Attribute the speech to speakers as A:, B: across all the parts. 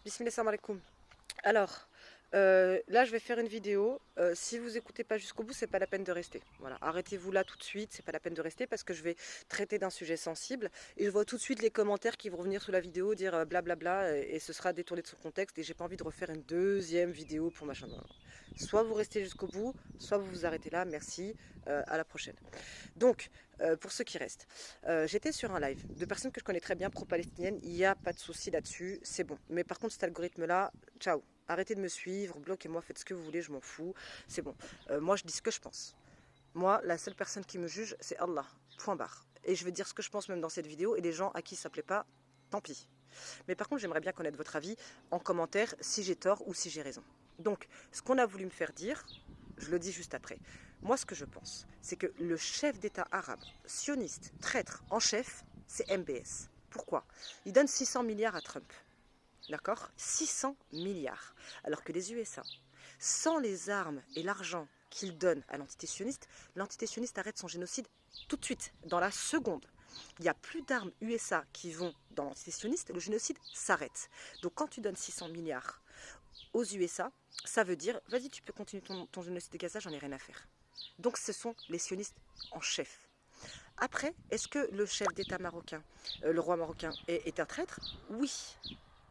A: Bismillah, salam alaikum. Alors, là, je vais faire une vidéo. Si vous écoutez pas jusqu'au bout, c'est pas la peine de rester. Voilà, arrêtez-vous là tout de suite. C'est pas la peine de rester parce que je vais traiter d'un sujet sensible et je vois tout de suite les commentaires qui vont venir sous la vidéo dire blablabla et ce sera détourné de son contexte et j'ai pas envie de refaire une deuxième vidéo pour machin. Non, non. Soit vous restez jusqu'au bout, soit vous vous arrêtez là. Merci. À la prochaine. Donc, pour ceux qui restent, j'étais sur un live de personnes que je connais très bien, pro-palestiniennes. Il n'y a pas de souci là-dessus, c'est bon. Mais par contre, cet algorithme-là, ciao. Arrêtez de me suivre, bloquez-moi, faites ce que vous voulez, je m'en fous. C'est bon. Moi, je dis ce que je pense. Moi, la seule personne qui me juge, c'est Allah. Point barre. Et je vais dire ce que je pense même dans cette vidéo. Et les gens à qui ça ne plaît pas, tant pis. Mais par contre, j'aimerais bien connaître votre avis en commentaire si j'ai tort ou si j'ai raison. Donc, ce qu'on a voulu me faire dire, je le dis juste après. Moi, ce que je pense, c'est que le chef d'État arabe, sioniste, traître en chef, c'est MBS. Pourquoi? Il donne 600 milliards à Trump. D'accord? 600 milliards. Alors que les USA, sans les armes et l'argent qu'ils donnent à l'entité sioniste arrête son génocide tout de suite, dans la seconde. Il n'y a plus d'armes USA qui vont dans l'entité sioniste, le génocide s'arrête. Donc quand tu donnes 600 milliards aux USA, ça veut dire, vas-y, tu peux continuer ton génocide de Gaza, j'en ai rien à faire. Donc ce sont les sionistes en chef. Après, est-ce que le chef d'État marocain, le roi marocain, est un traître? Oui.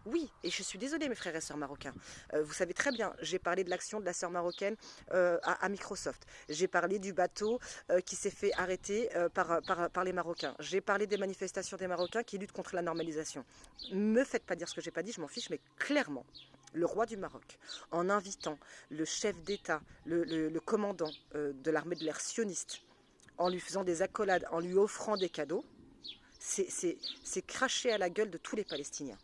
A: Oui, et je suis désolée mes frères et sœurs marocains. Vous savez très bien, j'ai parlé de l'action de la sœur marocaine à Microsoft. J'ai parlé du bateau qui s'est fait arrêter par les Marocains. J'ai parlé des manifestations des Marocains qui luttent contre la normalisation. Me faites pas dire ce que j'ai pas dit, je m'en fiche, mais clairement, le roi du Maroc, en invitant le chef d'État, le commandant de l'armée de l'air sioniste, en lui faisant des accolades, en lui offrant des cadeaux, c'est cracher à la gueule de tous les Palestiniens.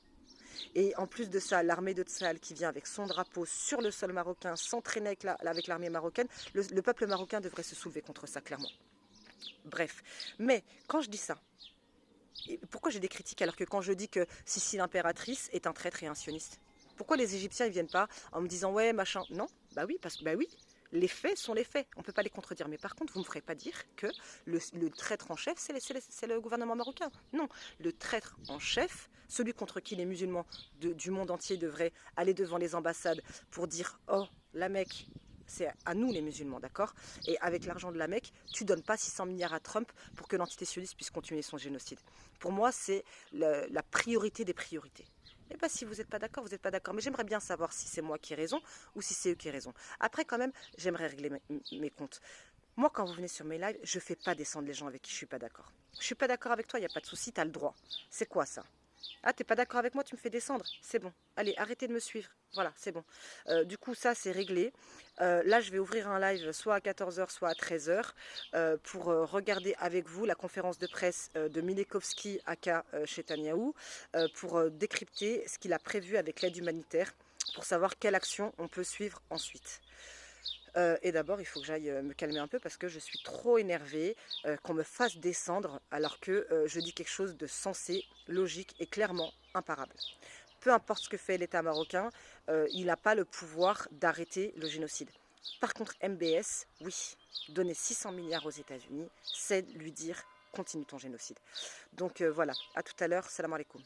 A: Et en plus de ça, l'armée de Tsahal qui vient avec son drapeau sur le sol marocain, s'entraîner avec l'armée marocaine, le peuple marocain devrait se soulever contre ça, clairement. Bref, mais quand je dis ça, pourquoi j'ai des critiques alors que quand je dis que Sissi l'impératrice est un traître et un sioniste? Pourquoi les Égyptiens ne viennent pas en me disant ouais machin? Non, bah oui, parce que bah oui, les faits sont les faits, on ne peut pas les contredire. Mais par contre, vous ne me ferez pas dire que le traître en chef, c'est le gouvernement marocain. Non, le traître en chef, celui contre qui les musulmans du monde entier devraient aller devant les ambassades pour dire oh, la Mecque, c'est à nous les musulmans, d'accord? Et avec l'argent de la Mecque, tu donnes pas 600 milliards à Trump pour que l'entité sioniste puisse continuer son génocide. Pour moi, c'est la priorité des priorités. Eh bien, si vous n'êtes pas d'accord, vous n'êtes pas d'accord. Mais j'aimerais bien savoir si c'est moi qui ai raison ou si c'est eux qui ont raison. Après, quand même, j'aimerais régler mes comptes. Moi, quand vous venez sur mes lives, je ne fais pas descendre les gens avec qui je ne suis pas d'accord. Je ne suis pas d'accord avec toi, il n'y a pas de souci, tu as le droit. C'est quoi ça? Ah, t'es pas d'accord avec moi, tu me fais descendre. C'est bon. Allez, arrêtez de me suivre. Voilà, c'est bon. Du coup, ça, c'est réglé. Là, je vais ouvrir un live soit à 14 h, soit à 13 h pour regarder avec vous la conférence de presse de Milekovski aka Chetanyahou pour décrypter ce qu'il a prévu avec l'aide humanitaire pour savoir quelle action on peut suivre ensuite. Et d'abord, il faut que j'aille me calmer un peu parce que je suis trop énervée qu'on me fasse descendre alors que je dis quelque chose de sensé, logique et clairement imparable. Peu importe ce que fait l'État marocain, il n'a pas le pouvoir d'arrêter le génocide. Par contre, MBS, oui, donner 600 milliards aux États-Unis, c'est lui dire continue ton génocide. Donc voilà, à tout à l'heure, salam alaikum.